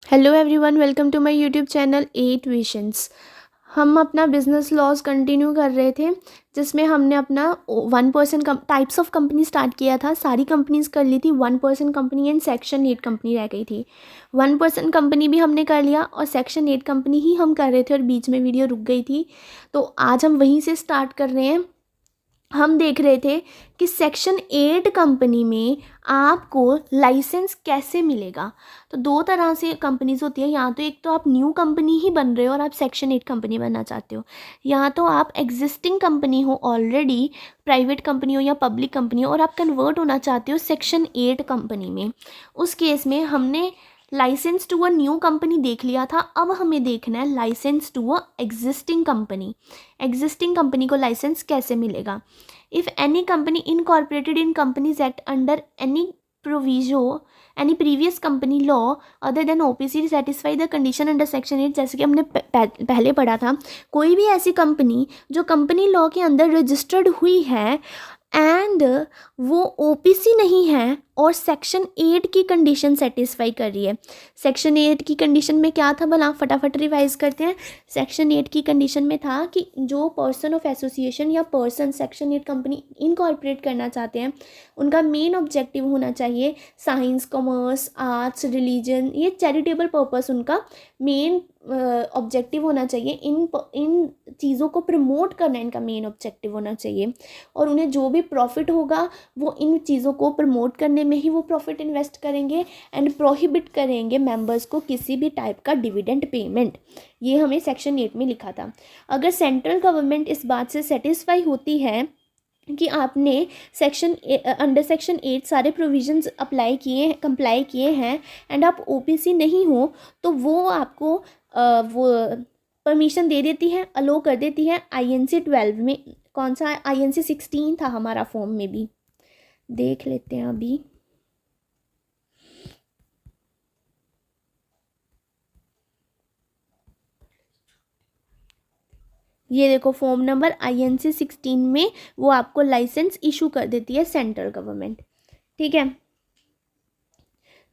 Hello everyone, welcome to my YouTube channel at Visions. हम अपना business loss continue कर रहे थे, जिसमें हमने अपना 1% टाइप्स ऑफ कंपनी स्टार्ट किया था। सारी कंपनीज कर ली थी। 1% कंपनी एंड सेक्शन 8 कंपनी रह गई थी। 1% कंपनी भी हमने कर लिया और सेक्शन 8 कंपनी ही हम कर रहे थे और बीच में वीडियो रुक गई थी, तो आज हम वहीं से स्टार्ट कर रहे हैं। हम देख रहे थे कि सेक्शन 8 कंपनी में आपको लाइसेंस कैसे मिलेगा। तो दो तरह से कंपनीज होती है, या तो एक तो आप न्यू कंपनी ही बन रहे हो और आप सेक्शन 8 कंपनी बनना चाहते हो, या तो आप एग्जिस्टिंग कंपनी हो ऑलरेडी, प्राइवेट कंपनी हो या पब्लिक कंपनी हो, और आप कन्वर्ट होना चाहते हो सेक्शन 8 कंपनी में। उस केस में हमने licence to a new company देख लिया था। अब हमें देखना है licence to a existing company. Existing company को लाइसेंस कैसे मिलेगा। If any company incorporated in companies act under any previous company law other than OPC satisfy the condition under section 8, जैसे कि हमने पहले पढ़ा था। कोई भी ऐसी कंपनी जो कंपनी लॉ के अंदर रजिस्टर्ड हुई है एंड वो ओपीसी नहीं है और सेक्शन 8 की कंडीशन सेटिस्फाई कर रही है। सेक्शन 8 की कंडीशन में क्या था भला, फटाफट रिवाइज करते हैं। सेक्शन 8 की कंडीशन में था कि जो पर्सन ऑफ एसोसिएशन या पर्सन सेक्शन 8 कंपनी इनकॉर्पोरेट करना चाहते हैं, उनका मेन ऑब्जेक्टिव होना चाहिए साइंस, कॉमर्स, आर्ट्स, रिलीजन, ये चैरिटेबल पर्पस उनका मेन ऑब्जेक्टिव होना चाहिए। इन चीज़ों को प्रमोट करना इनका मेन ऑब्जेक्टिव होना चाहिए, और उन्हें जो भी प्रॉफिट होगा वो इन चीज़ों को प्रमोट करने में ही वो प्रॉफिट इन्वेस्ट करेंगे एंड प्रोहिबिट करेंगे मेंबर्स को किसी भी टाइप का डिविडेंड पेमेंट। ये हमें सेक्शन 8 में लिखा था। अगर सेंट्रल गवर्नमेंट इस बात से सेटिस्फाई होती है कि आपने अंडर सेक्शन 8 सारे प्रोविजंस कंप्लाई किए हैं एंड आप ओपीसी नहीं हो, तो वो आपको वो परमिशन दे देती है, अलो कर देती है। आईएनसी 12 में, कौन सा आईएनसी 16 था हमारा फॉर्म में भी, देख लेते हैं अभी। ये देखो फॉर्म नंबर आईएनसी 16 में वो आपको लाइसेंस इशू कर देती है सेंट्रल गवर्नमेंट। ठीक है,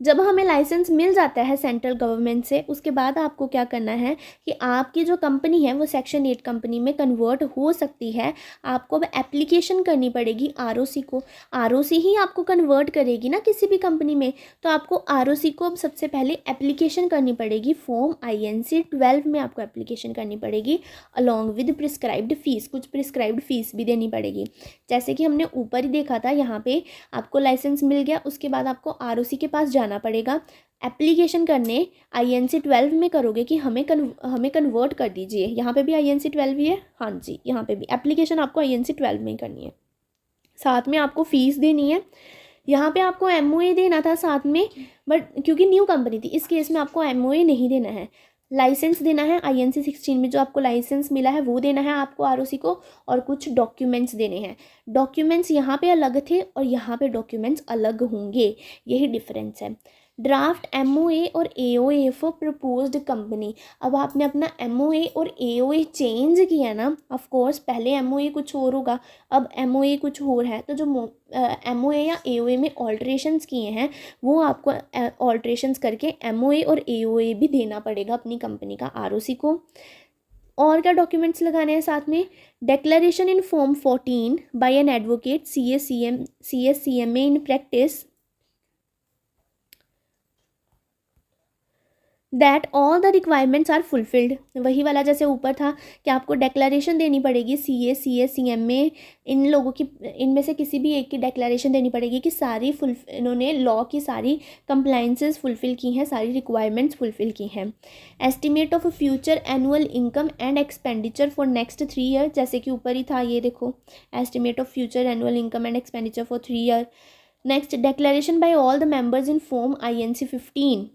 जब हमें लाइसेंस मिल जाता है सेंट्रल गवर्नमेंट से, उसके बाद आपको क्या करना है कि आपकी जो कंपनी है वो सेक्शन 8 कंपनी में कन्वर्ट हो सकती है। आपको अब एप्लीकेशन करनी पड़ेगी आरओसी को। आरओसी ही आपको कन्वर्ट करेगी ना किसी भी कंपनी में, तो आपको आरओसी को अब सबसे पहले एप्लीकेशन करनी पड़ेगी। फॉर्म आईएनसी 12 में आपको एप्लीकेशन करनी पड़ेगी अलॉन्ग विद प्रिस्क्राइब्ड फीस। कुछ प्रिस्क्राइब्ड फीस भी देनी पड़ेगी, जैसे कि हमने ऊपर ही देखा था। यहाँ पे आपको लाइसेंस मिल गया, उसके बाद आपको आरओसी के पास जाना पड़ेगा एप्लीकेशन करने। आईएनसी 12 में करोगे कि हमें कन्वर्ट कर दीजिए। यहाँ पे भी आईएनसी 12 ही है, हाँ जी, यहाँ पे भी एप्लीकेशन आपको आईएनसी 12 में ही करनी है। साथ में आपको फीस देनी है। यहाँ पे आपको एमओए देना था साथ में, बट क्योंकि न्यू कंपनी थी इस केस में आपको एमओए नहीं देना है। लाइसेंस देना है आईएनसी 16 में, जो आपको लाइसेंस मिला है वो देना है आपको आरओसी को, और कुछ डॉक्यूमेंट्स देने हैं। डॉक्यूमेंट्स यहाँ पे अलग थे और यहाँ पे डॉक्यूमेंट्स अलग होंगे, यही डिफरेंस है। ड्राफ्ट एमओए और एओए फॉर प्रपोज्ड कंपनी। अब आपने अपना एमओए और एओए चेंज किया ना, ऑफ कोर्स पहले एमओए कुछ और होगा, अब एमओए कुछ और है, तो जो एमओए या एओए में ऑल्ट्रेशंस किए हैं वो आपको ऑल्ट्रेशंस करके एमओए और एओए भी देना पड़ेगा अपनी कंपनी का आरओसी को। और क्या डॉक्यूमेंट्स लगाने हैं साथ में, declaration in form 14 by an advocate CSCMA in practice that all the requirements are fulfilled. वही वाला जैसे ऊपर था कि आपको डेक्लेरेशन देनी पड़ेगी, CSCMA इन लोगों की, इनमें से किसी भी एक की डेक्लेरेशन देनी पड़ेगी कि सारी इन्होंने लॉ की सारी कंप्लाइंसेस फुलफ़िल की हैं, सारी रिक्वायरमेंट्स फुलफ़िल की हैं। Estimate of future annual income and expenditure for next 3 year, जैसे कि ऊपर ही था, ये देखो estimate of future annual income and expenditure for 3 year. Next, declaration by all the members in form INC 15,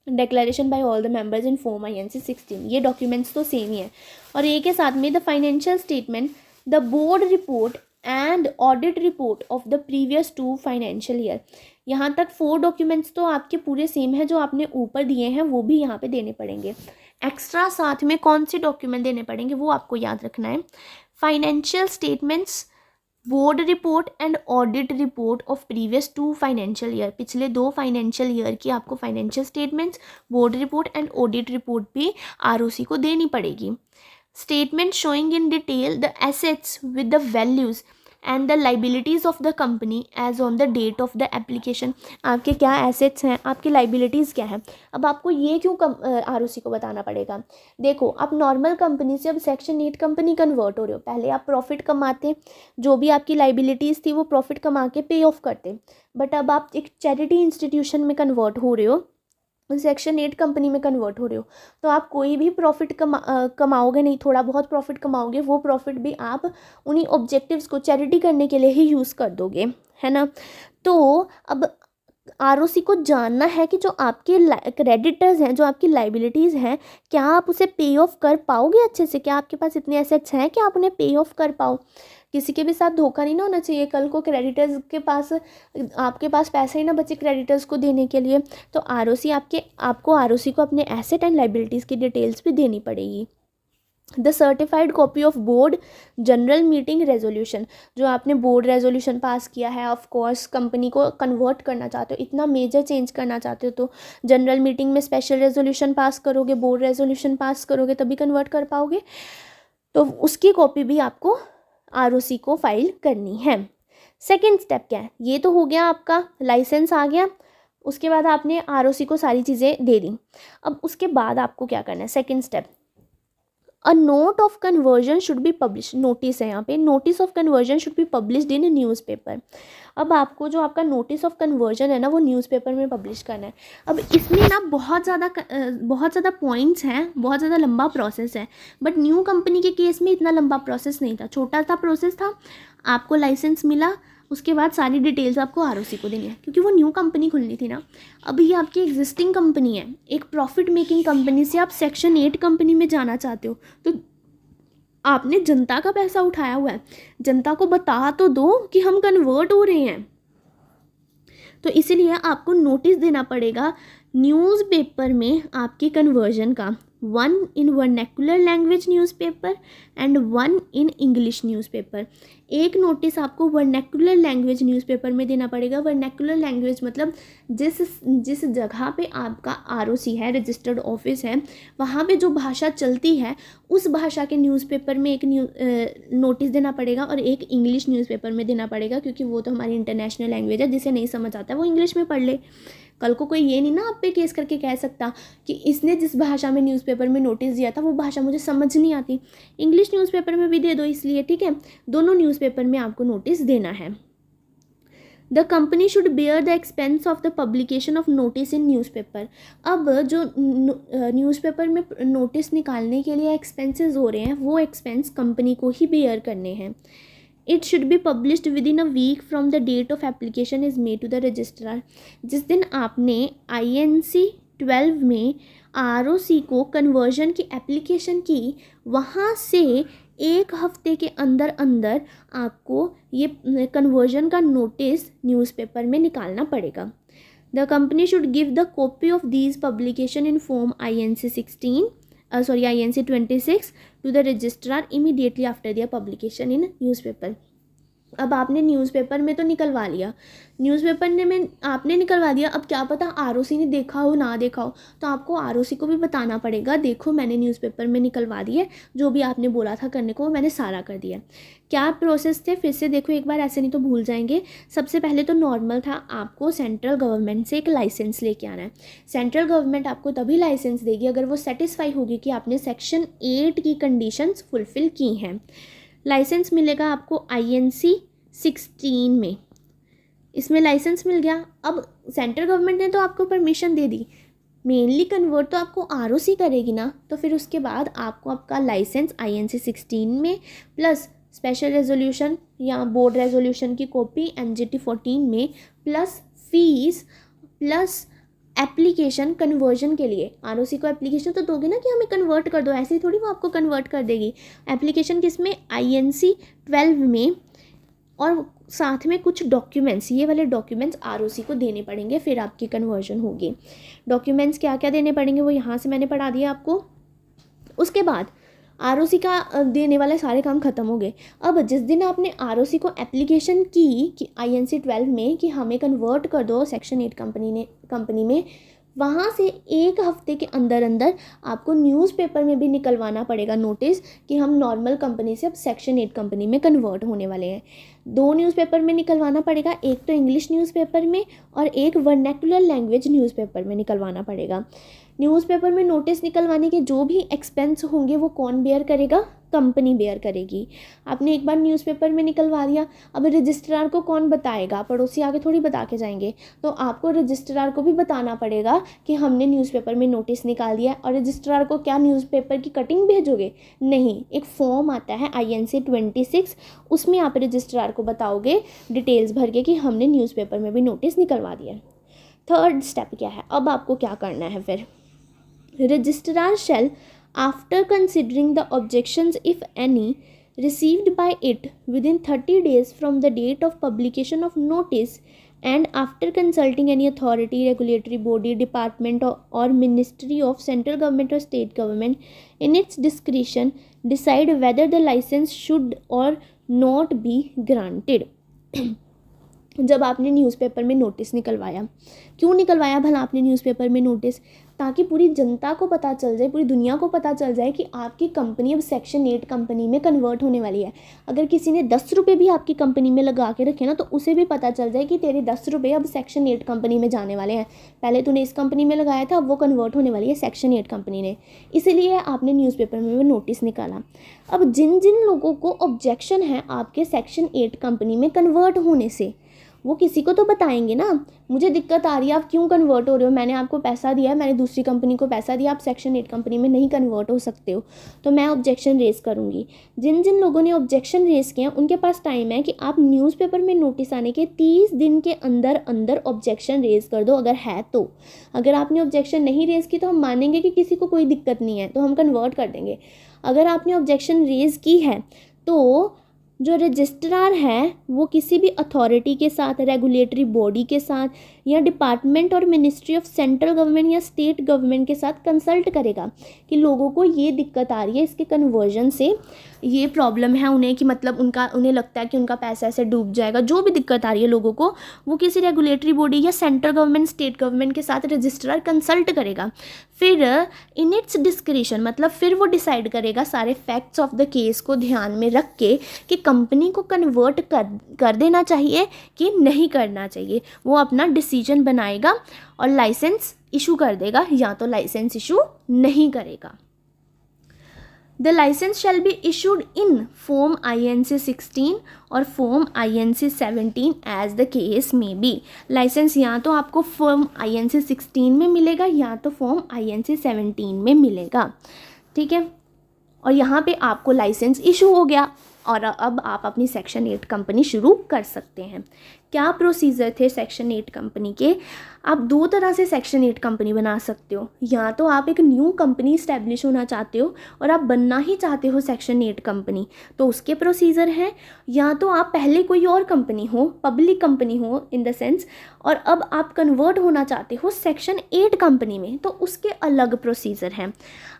declaration by all the members in form INC 16। ये documents तो same ही है। और एक के साथ में the financial statement, the board report and audit report of the previous 2 financial year. यहाँ तक 4 डॉक्यूमेंट्स तो आपके पूरे सेम है, जो आपने ऊपर दिए हैं वो भी यहाँ पे देने पड़ेंगे। एक्स्ट्रा साथ में कौन से डॉक्यूमेंट देने पड़ेंगे वो आपको याद रखना है। Financial statements board report and audit report of previous 2 financial year, पिछले 2 फाइनेंशियल ईयर की आपको financial statements, board report and audit report भी आरओसी को देनी पड़ेगी। Statement showing in detail the assets with the values and the liabilities of the company as on the date of the application, आपके क्या assets हैं, आपकी liabilities क्या है। अब आपको ये क्यों आरओसी को बताना पड़ेगा, देखो आप नॉर्मल कंपनी से अब सेक्शन 8 कंपनी कन्वर्ट हो रहे हो, पहले आप प्रॉफिट कमाते, जो भी आपकी लाइबिलिटीज़ थी वो प्रॉफिट कमा के पे ऑफ करते, बट अब आप एक चैरिटी इंस्टीट्यूशन में कन्वर्ट हो रहे हो, सेक्शन 8 कंपनी में कन्वर्ट हो रहे हो, तो आप कोई भी प्रॉफिट कमाओगे नहीं, थोड़ा बहुत प्रॉफिट कमाओगे, वो प्रॉफिट भी आप उन्हीं ऑब्जेक्टिव्स को चैरिटी करने के लिए ही यूज़ कर दोगे, है ना। तो अब आरओसी को जानना है कि जो आपके क्रेडिटर्स हैं, जो आपकी लाइबिलिटीज़ हैं, क्या आप उसे पे ऑफ कर पाओगे अच्छे से, क्या आपके पास इतने एसेट्स हैं कि आप उन्हें पे ऑफ कर पाओ। किसी के भी साथ धोखा नहीं ना होना चाहिए, कल को क्रेडिटर्स के पास आपके पास पैसे ही ना बचे क्रेडिटर्स को देने के लिए, तो आपको आरओसी को अपने एसेट एंड लाइबिलिटीज़ की डिटेल्स भी देनी पड़ेगी। The certified copy of board general meeting resolution, जो आपने बोर्ड रेजोल्यूशन पास किया है, ऑफ कोर्स कंपनी को कन्वर्ट करना चाहते हो, इतना मेजर चेंज करना चाहते हो, तो जनरल मीटिंग में स्पेशल रेजोल्यूशन पास करोगे, बोर्ड रेजोल्यूशन पास करोगे तभी कन्वर्ट कर पाओगे, तो उसकी कॉपी भी आपको आरओसी को फाइल करनी है। सेकेंड स्टेप क्या है, ये तो हो गया आपका लाइसेंस आ गया, उसके बाद आपने आरओसी को सारी चीज़ें दे दी। अब उसके बाद आपको क्या करना है, second step, a note of conversion should be publish, notice है यहाँ पे, notice of conversion should be published in newspaper. अब आपको जो आपका नोटिस ऑफ कन्वर्जन है ना, वो न्यूज़पेपर में पब्लिश करना है। अब इसमें ना बहुत ज़्यादा पॉइंट्स हैं, बहुत ज़्यादा लंबा प्रोसेस है, बट न्यू कंपनी के केस में इतना लंबा प्रोसेस नहीं था, छोटा सा प्रोसेस था। आपको लाइसेंस मिला, उसके बाद सारी डिटेल्स आपको आरओसी को देनी है, क्योंकि वो न्यू कंपनी खुलनी थी ना। अब ये आपकी एग्जिस्टिंग कंपनी है, एक प्रॉफिट मेकिंग कंपनी से आप सेक्शन 8 कंपनी में जाना चाहते हो, तो आपने जनता का पैसा उठाया हुआ है, जनता को बता तो दो कि हम कन्वर्ट हो रहे हैं, तो इसीलिए आपको नोटिस देना पड़ेगा न्यूज़पेपर में आपके कन्वर्जन का, 1 in vernacular language newspaper and 1 in English newspaper. एक नोटिस आपको वर्नैकुलर लैंग्वेज न्यूज़पेपर में देना पड़ेगा। वर्नैकुलर लैंग्वेज मतलब जिस जगह पे आपका आरओसी है, रजिस्टर्ड ऑफिस है, वहाँ पे जो भाषा चलती है उस भाषा के न्यूज़पेपर में एक नोटिस देना पड़ेगा, और एक इंग्लिश न्यूज़पेपर में देना पड़ेगा, क्योंकि वो तो हमारी इंटरनेशनल लैंग्वेज है, जिसे नहीं समझ आता है वो इंग्लिश में पढ़ ले। कल को कोई ये नहीं ना आप पे केस करके कह सकता कि इसने जिस भाषा में न्यूज़पेपर में नोटिस दिया था वो भाषा मुझे समझ नहीं आती, इंग्लिश न्यूज़पेपर में भी दे दो इसलिए, ठीक है, दोनों न्यूज़पेपर में आपको नोटिस देना है। The company should bear the expense of the publication of notice in newspaper. अब जो न्यूज़पेपर में नोटिस निकालने के लिए एक्सपेंसेस हो रहे हैं, वो एक्सपेंस कंपनी को ही बेयर करने हैं। It should be published within a week from the date of application is made to the registrar. जिस दिन आपने INC 12 में आरओसी को कन्वर्जन की एप्लीकेशन की, वहाँ से 1 हफ्ते के अंदर अंदर आपको ये कन्वर्जन का नोटिस न्यूज़पेपर में निकालना पड़ेगा। The company should give the copy of these publication in form INC 26 to the registrar immediately after their publication in newspaper। अब आपने न्यूज़पेपर में तो निकलवा लिया, न्यूज़पेपर में आपने निकलवा दिया, अब क्या पता आरओसी ने देखा हो ना देखा हो, तो आपको आरओसी को भी बताना पड़ेगा, देखो मैंने न्यूज़पेपर में निकलवा दिया, जो भी आपने बोला था करने को मैंने सारा कर दिया। क्या प्रोसेस थे फिर से देखो एक बार, ऐसे नहीं तो भूल जाएंगे। सबसे पहले तो नॉर्मल था, आपको सेंट्रल गवर्नमेंट से एक लाइसेंस लेके आना है। सेंट्रल गवर्नमेंट आपको तभी लाइसेंस देगी अगर वो सेटिस्फाई होगी कि आपने सेक्शन 8 की कंडीशंस फुलफ़िल की हैं। लाइसेंस मिलेगा आपको INC 16 में, इसमें लाइसेंस मिल गया। अब सेंट्रल गवर्नमेंट ने तो आपको परमिशन दे दी, मेनली कन्वर्ट तो आपको आरओसी करेगी ना, तो फिर उसके बाद आपको आपका लाइसेंस INC 16 में प्लस स्पेशल रेजोल्यूशन या बोर्ड रेजोल्यूशन की कॉपी MGT 14 में, plus fees, plus application conversion के लिए। आरओसी को एप्लीकेशन तो दोगे ना कि हमें कन्वर्ट कर दो, ऐसे ही थोड़ी वो आपको कन्वर्ट कर देगी। एप्लीकेशन किस में, INC 12 में, और साथ में कुछ डॉक्यूमेंट्स, ये वाले डॉक्यूमेंट्स आरओसी को देने पड़ेंगे, फिर आपकी कन्वर्जन होगी। डॉक्यूमेंट्स क्या क्या देने पड़ेंगे वो यहाँ से मैंने पढ़ा दिया आपको। उसके बाद आरओसी का देने वाले सारे काम ख़त्म हो गए। अब जिस दिन आपने आरओसी को एप्लीकेशन की कि INC 12 में कि हमें कन्वर्ट कर दो सेक्शन 8 कंपनी में, वहाँ से 1 हफ्ते के अंदर अंदर आपको न्यूज़पेपर में भी निकलवाना पड़ेगा नोटिस कि हम नॉर्मल कंपनी से अब सेक्शन 8 कंपनी में कन्वर्ट होने वाले हैं। 2 न्यूज़पेपर में निकलवाना पड़ेगा, एक तो इंग्लिश न्यूज़पेपर में और एक वर्नैकुलर लैंग्वेज न्यूज़पेपर में निकलवाना पड़ेगा। न्यूज़पेपर में नोटिस निकलवाने के जो भी एक्सपेंस होंगे वो कौन बेयर करेगा? कंपनी बेयर करेगी। आपने एक बार न्यूज़पेपर में निकलवा दिया, अब रजिस्ट्रार को कौन बताएगा? पड़ोसी आके थोड़ी बता के जाएंगे, तो आपको रजिस्ट्रार को भी बताना पड़ेगा कि हमने न्यूज़पेपर में नोटिस निकाल दिया। और रजिस्ट्रार को क्या न्यूज़पेपर की कटिंग भेजोगे? नहीं, एक फॉर्म आता है INC 26, उसमें आप रजिस्ट्रार को बताओगे डिटेल्स भर के कि हमने न्यूज़पेपर में भी नोटिस निकलवा दिया। थर्ड स्टेप क्या है? अब आपको क्या करना है फिर? Registrar shall, after considering the objections if any received by it within 30 days from the date of publication of notice, and after consulting any authority, regulatory body, department or ministry of central government or state government in its discretion, decide whether the license should or not be granted। जब आपने newspaper में notice निकलवाया, क्यों निकलवाया भला आपने newspaper में notice? ताकि पूरी जनता को पता चल जाए, पूरी दुनिया को पता चल जाए कि आपकी कंपनी अब सेक्शन 8 कंपनी में कन्वर्ट होने वाली है। अगर किसी ने 10 रुपये भी आपकी कंपनी में लगा के रखे ना, तो उसे भी पता चल जाए कि तेरे 10 रुपये अब सेक्शन 8 कंपनी में जाने वाले हैं। पहले तूने इस कंपनी में लगाया था, अब वो कन्वर्ट होने वाली है सेक्शन 8 कंपनी ने, इसीलिए आपने न्यूज़पेपर में नोटिस निकाला। अब जिन जिन लोगों को ऑब्जेक्शन है आपके सेक्शन 8 कंपनी में कन्वर्ट होने से, वो किसी को तो बताएंगे ना, मुझे दिक्कत आ रही है, आप क्यों कन्वर्ट हो रहे हो? मैंने आपको पैसा दिया है, मैंने दूसरी कंपनी को पैसा दिया, आप सेक्शन 8 कंपनी में नहीं कन्वर्ट हो सकते हो, तो मैं ऑब्जेक्शन रेज़ करूँगी। जिन जिन लोगों ने ऑब्जेक्शन रेज़ किया उनके पास टाइम है कि आप न्यूज़पेपर में नोटिस आने के 30 दिन के अंदर अंदर ऑब्जेक्शन रेज़ कर दो, अगर है तो। अगर आपने ऑब्जेक्शन नहीं रेज़ की तो हम मानेंगे कि किसी को कोई दिक्कत नहीं है, तो हम कन्वर्ट कर देंगे। अगर आपने ऑब्जेक्शन रेज़ की है तो जो रजिस्ट्रार है वो किसी भी अथॉरिटी के साथ, रेगुलेटरी बॉडी के साथ या डिपार्टमेंट और मिनिस्ट्री ऑफ सेंट्रल गवर्नमेंट या स्टेट गवर्नमेंट के साथ कंसल्ट करेगा कि लोगों को ये दिक्कत आ रही है, इसके कन्वर्जन से ये प्रॉब्लम है उन्हें, कि मतलब उन्हें लगता है कि उनका पैसा ऐसे डूब जाएगा। जो भी दिक्कत आ रही है लोगों को, वो किसी रेगुलेटरी बॉडी या सेंट्रल गवर्नमेंट, स्टेट गवर्नमेंट के साथ रजिस्ट्रार कंसल्ट करेगा। फिर इन इट्स डिस्क्रिशन, मतलब फिर वो डिसाइड करेगा सारे फैक्ट्स ऑफ द केस को ध्यान में रख के कि कंपनी को कन्वर्ट कर देना चाहिए कि नहीं करना चाहिए। वो अपना डिसीजन बनाएगा और लाइसेंस इशू कर देगा या तो लाइसेंस इशू नहीं करेगा। The license shall be issued in Form INC 16 और Form INC 17 as the case may be। Licence या तो आपको Form INC 16 में मिलेगा या तो Form INC 17 में मिलेगा, ठीक है। और यहाँ पे आपको लाइसेंस इशू हो गया और अब आप अपनी सेक्शन 8 कंपनी शुरू कर सकते हैं। क्या प्रोसीजर थे सेक्शन 8 कंपनी के? आप 2 तरह से सेक्शन 8 कंपनी बना सकते हो। या तो आप एक न्यू कंपनी इस्टेब्लिश होना चाहते हो और आप बनना ही चाहते हो सेक्शन 8 कंपनी, तो उसके प्रोसीजर हैं। या तो आप पहले कोई और कंपनी हो, पब्लिक कंपनी हो इन द सेंस, और अब आप कन्वर्ट होना चाहते हो सेक्शन 8 कंपनी में, तो उसके अलग प्रोसीजर हैं।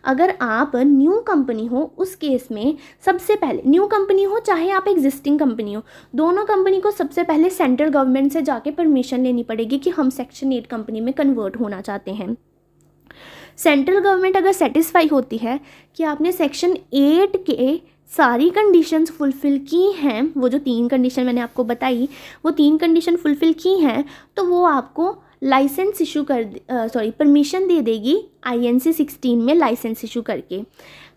अगर आप न्यू कंपनी हो उस केस में सबसे पहले, न्यू कंपनी हो चाहे आप एग्जिस्टिंग कंपनी हो, दोनों कंपनी को सबसे पहले सेंट्रल गवर्नमेंट से जाके परमिशन लेनी पड़ेगी कि हम सेक्शन 8 कंपनी में कन्वर्ट होना चाहते हैं। सेंट्रल गवर्नमेंट अगर सेटिस्फाई होती है कि आपने सेक्शन 8 के सारी कंडीशंस फुलफ़िल की हैं, वो जो 3 कंडीशन मैंने आपको बताई वो 3 कंडीशन फुलफ़िल की हैं, तो वो आपको लाइसेंस इशू परमिशन दे देगी INC 16 में लाइसेंस इशू करके।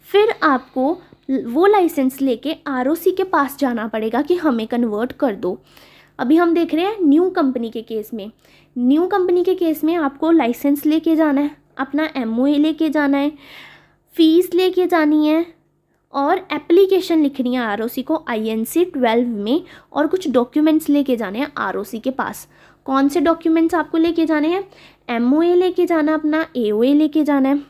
फिर आपको वो लाइसेंस लेके ROC के पास जाना पड़ेगा कि हमें कन्वर्ट कर दो। अभी हम देख रहे हैं न्यू कंपनी के केस में। न्यू कंपनी के केस में आपको लाइसेंस लेके जाना है, अपना MOA लेके जाना है, फ़ीस लेके जानी है और एप्लीकेशन लिखनी है ROC को INC 12 में, और कुछ डॉक्यूमेंट्स लेके जाने हैं ROC के पास। कौन से डॉक्यूमेंट्स आपको लेके जाने हैं? MOA लेके जाना, अपना AOA लेके जाना है।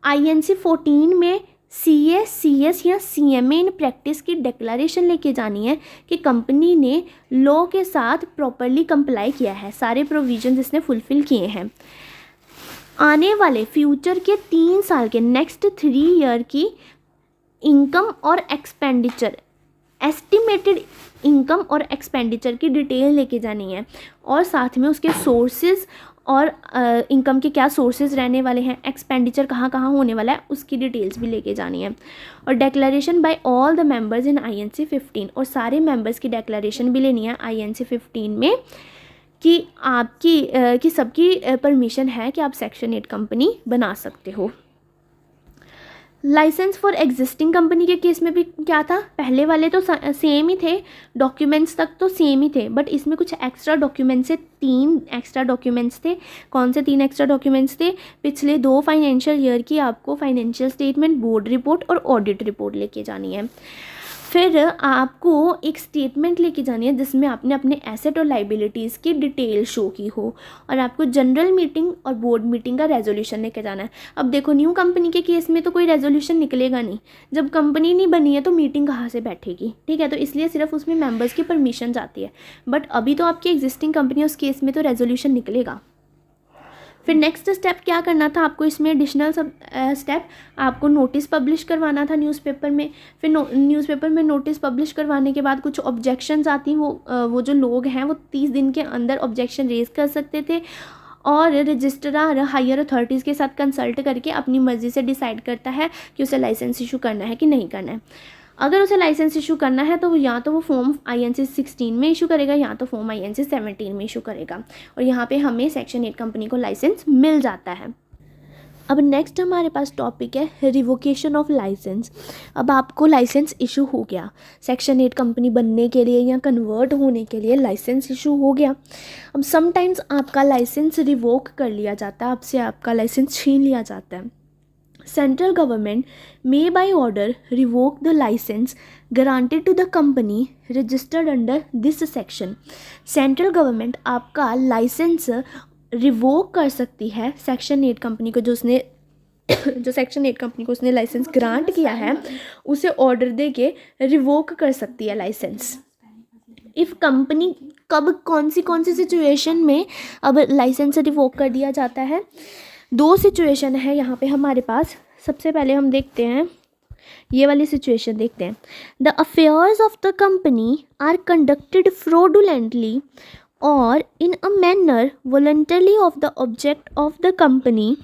INC 14 में CA, CS या CMA इन प्रैक्टिस की डिक्लेरेशन लेके जानी है कि कंपनी ने लॉ के साथ प्रॉपरली कंप्लाई किया है, सारे प्रोविजन इसने फुलफ़िल किए हैं। आने वाले फ्यूचर के 3 साल के, नेक्स्ट 3 ईयर की इनकम और एक्सपेंडिचर, एस्टिमेटेड इनकम और एक्सपेंडिचर की डिटेल लेके जानी है, और साथ में उसके सोर्सेज और इनकम के क्या सोर्सेज रहने वाले हैं, एक्सपेंडिचर कहाँ कहाँ होने वाला है, उसकी डिटेल्स भी लेके जानी है। और declaration by all the members in INC 15, और सारे मेंबर्स की डेक्लेरेशन भी लेनी है INC 15 में कि आपकी कि सबकी परमिशन है कि आप सेक्शन 8 कंपनी बना सकते हो। लाइसेंस फॉर एग्जिस्टिंग कंपनी के केस में भी क्या था, पहले वाले तो सेम ही थे, डॉक्यूमेंट्स तक तो सेम ही थे, बट इसमें कुछ एक्स्ट्रा डॉक्यूमेंट्स से 3 एक्स्ट्रा डॉक्यूमेंट्स थे। कौन से 3 एक्स्ट्रा डॉक्यूमेंट्स थे, पिछले 2 फाइनेंशियल ईयर की आपको फाइनेंशियल स्टेटमेंट, बोर्ड रिपोर्ट और ऑडिट रिपोर्ट लेके जानी है। फिर आपको एक स्टेटमेंट लेके जानी है जिसमें आपने अपने एसेट और लाइबिलिटीज़ की डिटेल शो की हो, और आपको जनरल मीटिंग और बोर्ड मीटिंग का रेजोल्यूशन लेके जाना है। अब देखो, न्यू कंपनी के केस में तो कोई रेजोल्यूशन निकलेगा नहीं, जब कंपनी नहीं बनी है तो मीटिंग कहाँ से बैठेगी, ठीक है, तो इसलिए सिर्फ उसमें मेंबर्स की परमिशन जाती है। बट अभी तो आपकी एग्जिस्टिंग कंपनी है, उस केस में तो रेजोल्यूशन निकलेगा। फिर नेक्स्ट स्टेप क्या करना था आपको, इसमें एडिशनल स्टेप आपको नोटिस पब्लिश करवाना था न्यूज़पेपर में। फिर न्यूज़पेपर में नोटिस पब्लिश करवाने के बाद कुछ ऑब्जेक्शंस आती, वो जो लोग हैं वो 30 दिन के अंदर ऑब्जेक्शन रेज कर सकते थे, और रजिस्ट्रार हायर अथॉरिटीज़ के साथ कंसल्ट करके अपनी मर्ज़ी से डिसाइड करता है कि उसे लाइसेंस इशू करना है कि नहीं करना है। अगर उसे लाइसेंस इशू करना है तो या तो वो फॉर्म INC 16 में इशू करेगा, या तो फॉर्म INC 17 में इशू करेगा, और यहाँ पे हमें सेक्शन 8 कंपनी को लाइसेंस मिल जाता है। अब नेक्स्ट हमारे पास टॉपिक है रिवोकेशन ऑफ लाइसेंस। अब आपको लाइसेंस इशू हो गया, सेक्शन 8 कंपनी बनने के लिए या कन्वर्ट होने के लिए लाइसेंस इशू हो गया। अब समटाइम्स आपका लाइसेंस रिवोक कर लिया जाता है, आपसे आपका लाइसेंस छीन लिया जाता है। Central government may by order revoke the license granted to the company registered under this section. Central government आपका लाइसेंस रिवोक कर सकती है सेक्शन 8 कंपनी को, जो सेक्शन 8 कंपनी को उसने लाइसेंस ग्रांट किया है उसे ऑर्डर दे के रिवोक कर सकती है लाइसेंस। इफ़ कंपनी कौन सी सिचुएशन में अब लाइसेंस रिवोक कर दिया जाता है, 2 सिचुएशन है यहाँ पे हमारे पास। सबसे पहले हम देखते हैं, ये वाली सिचुएशन देखते हैं। The affairs of the company are conducted fraudulently और in a manner voluntarily of the object of the company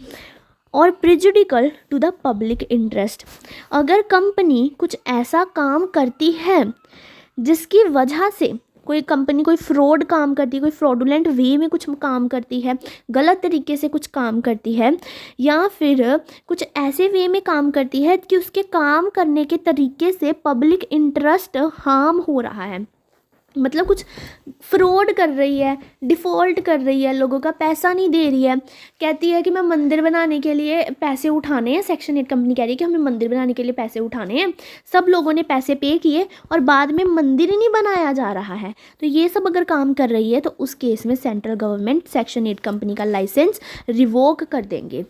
और prejudicial to the public interest. अगर कंपनी कुछ ऐसा काम करती है जिसकी वजह से कोई कंपनी कोई फ्रॉड काम करती है, कोई फ्रॉडुलेंट वे में कुछ काम करती है, गलत तरीके से कुछ काम करती है, या फिर कुछ ऐसे वे में काम करती है कि उसके काम करने के तरीके से पब्लिक इंटरेस्ट हार्म हो रहा है, मतलब कुछ फ्रॉड कर रही है, डिफ़ॉल्ट कर रही है, लोगों का पैसा नहीं दे रही है, कहती है कि मैं मंदिर बनाने के लिए पैसे उठाने हैं, सेक्शन 8 कंपनी कह रही है कि हमें मंदिर बनाने के लिए पैसे उठाने हैं, सब लोगों ने पैसे पे किए और बाद में मंदिर ही नहीं बनाया जा रहा है, तो ये सब अगर काम कर रही है तो उस केस में सेंट्रल गवर्नमेंट सेक्शन 8 कंपनी का लाइसेंस रिवोक कर देंगे।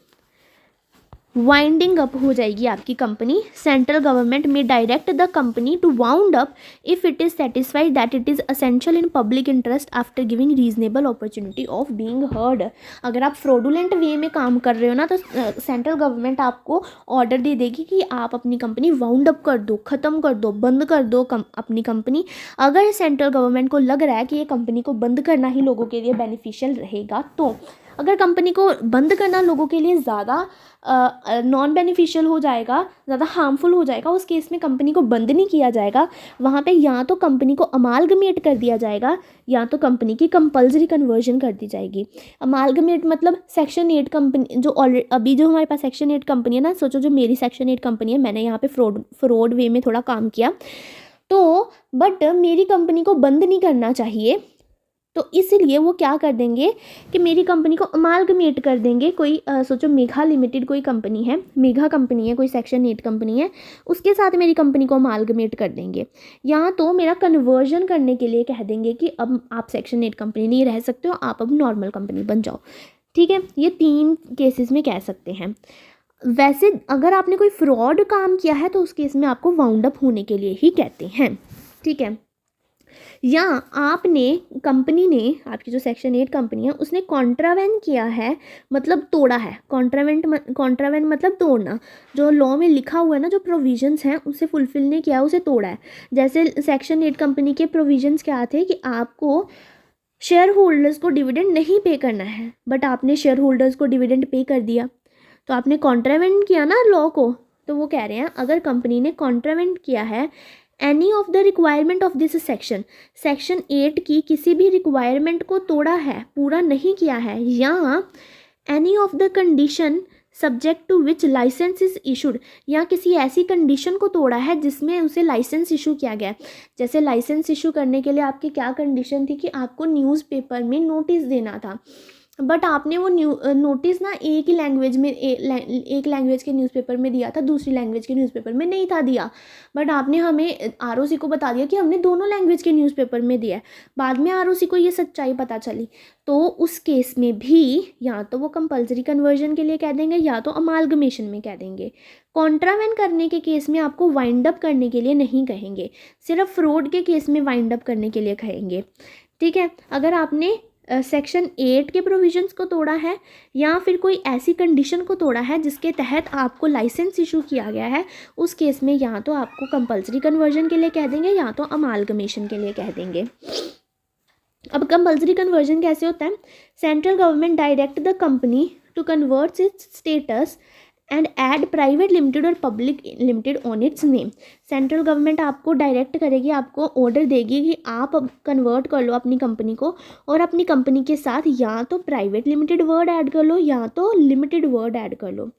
वाइंडिंग अप हो जाएगी आपकी कंपनी। सेंट्रल गवर्नमेंट में direct the company to wound up if it is satisfied that it is essential in public interest after giving reasonable opportunity of being heard. अगर आप fraudulent वे में काम कर रहे हो ना, तो सेंट्रल गवर्नमेंट आपको ऑर्डर दे देगी कि आप अपनी कंपनी वाउंड अप कर दो, ख़त्म कर दो, बंद कर दो अपनी कंपनी। अगर सेंट्रल गवर्नमेंट को लग रहा है कि ये कंपनी को बंद करना ही लोगों के लिए बेनिफिशियल रहेगा, तो अगर कंपनी को बंद करना लोगों के लिए ज़्यादा नॉन बेनिफिशियल हो जाएगा, ज़्यादा हार्मफुल हो जाएगा, उस केस में कंपनी को बंद नहीं किया जाएगा। वहाँ पे या तो कंपनी को अमालगमेट कर दिया जाएगा या तो कंपनी की कंपल्सरी कन्वर्जन कर दी जाएगी। अमालगमेट मतलब सेक्शन 8 कंपनी जो ऑलरेडी अभी जो हमारे पास सेक्शन 8 कंपनी है ना, सोचो जो मेरी सेक्शन 8 कंपनी है, मैंने यहाँ पे फ्रॉड वे में थोड़ा काम किया, तो बट मेरी कंपनी को बंद नहीं करना चाहिए, तो इसलिए वो क्या कर देंगे कि मेरी कंपनी को अमालगमेट कर देंगे। कोई सोचो मेघा लिमिटेड कोई कंपनी है, मेघा कंपनी है, कोई सेक्शन 8 कंपनी है, उसके साथ मेरी कंपनी को अमालगमेट कर देंगे, या तो मेरा कन्वर्जन करने के लिए कह देंगे कि अब आप सेक्शन 8 कंपनी नहीं रह सकते हो, आप अब नॉर्मल कंपनी बन जाओ। ठीक है, ये 3 केसेस में कह सकते हैं। वैसे अगर आपने कोई फ्रॉड काम किया है तो उस केस में आपको वाउंड अप होने के लिए ही कहते हैं। ठीक है, या आपने कंपनी ने, आपकी जो सेक्शन 8 कंपनी है उसने कॉन्ट्रावेन किया है, मतलब तोड़ा है। कॉन्ट्रावेन मतलब तोड़ना। जो लॉ में लिखा हुआ है ना, जो प्रोविजंस हैं उसे फुलफिल नहीं किया, उसे तोड़ा है। जैसे सेक्शन 8 कंपनी के प्रोविजंस क्या थे कि आपको शेयर होल्डर्स को डिविडेंड नहीं पे करना है, बट आपने शेयर होल्डर्स को डिविडेंड पे कर दिया, तो आपने कॉन्ट्रावेंट किया ना लॉ को। तो वो कह रहे हैं अगर कंपनी ने कॉन्ट्रावेंट किया है any of the requirement of this section, section 8 की किसी भी रिक्वायरमेंट को तोड़ा है, पूरा नहीं किया है, या any of the condition subject to which licence is issued, या किसी ऐसी कंडीशन को तोड़ा है जिसमें उसे लाइसेंस इशू किया गया है। जैसे लाइसेंस इशू करने के लिए आपकी क्या कंडीशन थी कि आपको न्यूज़पेपर में नोटिस देना था, बट आपने वो नोटिस ना एक ही लैंग्वेज में, एक लैंग्वेज के न्यूज़पेपर में दिया था, दूसरी लैंग्वेज के न्यूज़पेपर में नहीं था दिया, बट आपने हमें आरओसी को बता दिया कि हमने दोनों लैंग्वेज के न्यूज़पेपर में दिया है। बाद में आरओसी को ये सच्चाई पता चली, तो उस केस में भी या तो वो कंपलसरी कन्वर्जन के लिए कह देंगे या तो अमालगमेशन में कह देंगे। कॉन्ट्रावेन करने के केस में आपको वाइंड अप करने के लिए नहीं कहेंगे, सिर्फ फ्रॉड के केस में वाइंड अप करने के लिए कहेंगे। ठीक है, अगर आपने सेक्शन 8 के प्रोविजंस को तोड़ा है या फिर कोई ऐसी कंडीशन को तोड़ा है जिसके तहत आपको लाइसेंस इशू किया गया है, उस केस में या तो आपको कंपलसरी कन्वर्जन के लिए कह देंगे या तो अमालगमेशन के लिए कह देंगे। अब कंपलसरी कन्वर्जन कैसे होता है? Central government direct the company to convert its status and add private limited और public limited on its name. Central government आपको डायरेक्ट करेगी, आपको ऑर्डर देगी कि आप अब कन्वर्ट कर लो अपनी कंपनी को, और अपनी कंपनी के साथ या तो प्राइवेट लिमिटेड वर्ड ऐड कर लो या तो लिमिटेड वर्ड ऐड कर लो।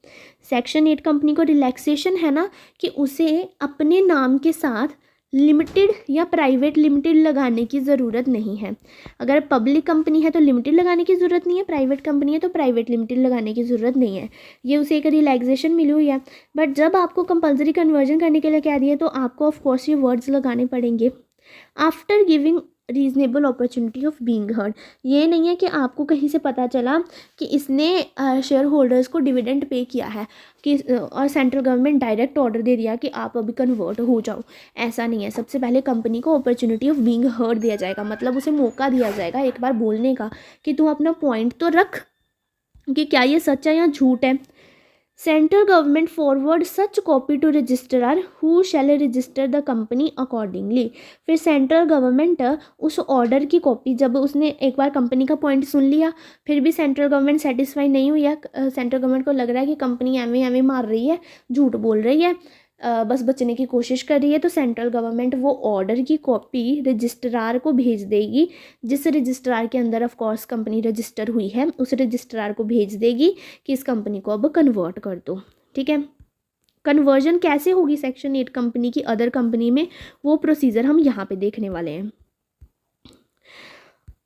सेक्शन 8 कंपनी को रिलैक्सेशन है ना कि उसे अपने नाम के साथ लिमिटेड या प्राइवेट लिमिटेड लगाने की ज़रूरत नहीं है। अगर पब्लिक कंपनी है तो लिमिटेड लगाने की ज़रूरत नहीं है, प्राइवेट कंपनी है तो प्राइवेट लिमिटेड लगाने की ज़रूरत नहीं है। ये उसे एक रिलैक्सेशन मिली हुई है। बट जब आपको कंपलसरी कन्वर्जन करने के लिए कह दिया तो आपको ऑफ कोर्स ये वर्ड्स लगाने पड़ेंगे, after giving reasonable opportunity of being heard. ये नहीं है कि आपको कहीं से पता चला कि इसने शेयर होल्डर्स को डिविडेंड पे किया है कि और सेंट्रल गवर्नमेंट डायरेक्ट ऑर्डर दे दिया कि आप अभी कन्वर्ट हो जाओ, ऐसा नहीं है। सबसे पहले कंपनी को अपॉर्चुनिटी ऑफ बीइंग हर्ड दिया जाएगा, मतलब उसे मौका दिया जाएगा एक बार बोलने का कि तू अपना पॉइंट तो रख कि क्या ये सच है या झूठ है। Central government forward such copy to registrar who shall register the company accordingly. फिर सेंट्रल गवर्नमेंट उस ऑर्डर की कॉपी, जब उसने एक बार कंपनी का पॉइंट सुन लिया फिर भी सेंट्रल गवर्नमेंट सेटिस्फाई नहीं हुई है, सेंट्रल गवर्नमेंट को लग रहा है कि कंपनी एवं मार रही है, झूठ बोल रही है, बस बचने की कोशिश कर रही है, तो सेंट्रल गवर्नमेंट वो ऑर्डर की कॉपी रजिस्ट्रार को भेज देगी, जिस रजिस्ट्रार के अंदर ऑफ कोर्स कंपनी रजिस्टर हुई है उस रजिस्ट्रार को भेज देगी कि इस कंपनी को अब कन्वर्ट कर दो। ठीक है, कन्वर्जन कैसे होगी सेक्शन 8 कंपनी की अदर कंपनी में, वो प्रोसीजर हम यहाँ पे देखने वाले हैं।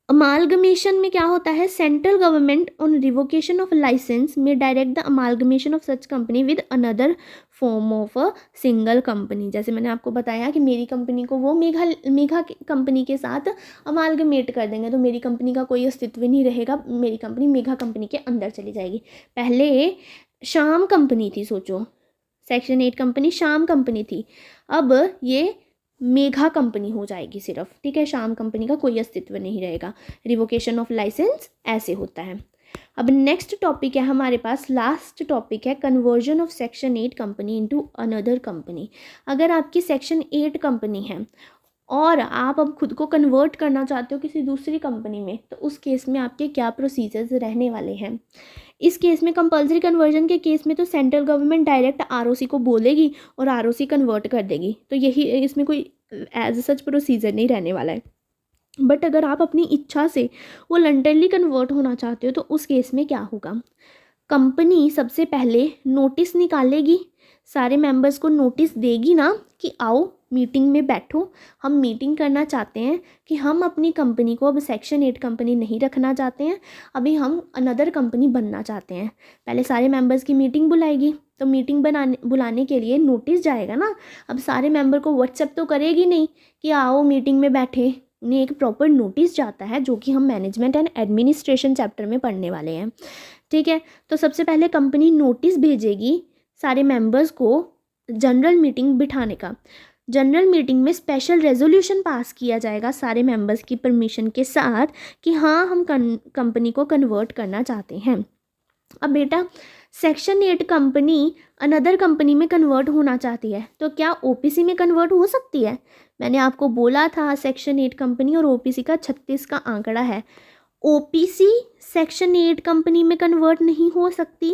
अमालगमेशन में क्या होता है? Central government on revocation of licence में direct the amalgamation of such company with another form of a single company. जैसे मैंने आपको बताया कि मेरी कंपनी को वो मेघा कंपनी के साथ अमालगमेट कर देंगे तो मेरी कंपनी का कोई अस्तित्व नहीं रहेगा, मेरी कंपनी मेघा कंपनी के अंदर चली जाएगी। पहले श्याम कंपनी थी, सोचो सेक्शन 8 कंपनी श्याम कंपनी थी, अब ये मेघा कंपनी हो जाएगी सिर्फ। ठीक है, श्याम कंपनी का कोई अस्तित्व नहीं रहेगा। रिवोकेशन ऑफ लाइसेंस ऐसे होता है। अब नेक्स्ट टॉपिक है हमारे पास, लास्ट टॉपिक है conversion of section 8 company into another company. अगर आपकी सेक्शन 8 कंपनी है और आप अब खुद को कन्वर्ट करना चाहते हो किसी दूसरी कंपनी में, तो उस केस में आपके क्या प्रोसीजर्स रहने वाले हैं। इस केस में कंपलसरी कन्वर्जन के केस में तो सेंट्रल गवर्नमेंट डायरेक्ट आरओसी को बोलेगी और आरओसी कन्वर्ट कर देगी, तो यही इसमें कोई एज सच प्रोसीजर नहीं रहने वाला है। बट अगर आप अपनी इच्छा से वॉलंटरली कन्वर्ट होना चाहते हो तो उस केस में क्या होगा? कंपनी सबसे पहले नोटिस निकालेगी, सारे मेंबर्स को नोटिस देगी ना कि आओ मीटिंग में बैठो, हम मीटिंग करना चाहते हैं कि हम अपनी कंपनी को अब सेक्शन 8 कंपनी नहीं रखना चाहते हैं, अभी हम अनदर कंपनी बनना चाहते हैं। पहले सारे मेंबर्स की मीटिंग बुलाएगी, तो मीटिंग बुलाने के लिए नोटिस जाएगा ना। अब सारे मेंबर को व्हाट्सएप तो करेगी नहीं कि आओ मीटिंग में बैठे, उन्हें एक प्रॉपर नोटिस जाता है जो कि हम मैनेजमेंट एंड एडमिनिस्ट्रेशन चैप्टर में पढ़ने वाले हैं। ठीक है, तो सबसे पहले कंपनी नोटिस भेजेगी सारे मेंबर्स को जनरल मीटिंग बिठाने का। जनरल मीटिंग में स्पेशल रेजोल्यूशन पास किया जाएगा सारे मेंबर्स की परमिशन के साथ कि हाँ हम कंपनी को कन्वर्ट करना चाहते हैं। अब बेटा सेक्शन 8 कंपनी अनदर कंपनी में कन्वर्ट होना चाहती है तो क्या ओपीसी में कन्वर्ट हो सकती है? मैंने आपको बोला था सेक्शन 8 कंपनी और ओपीसी का 36 का आंकड़ा है। ओपीसी सेक्शन 8 कंपनी में कन्वर्ट नहीं हो सकती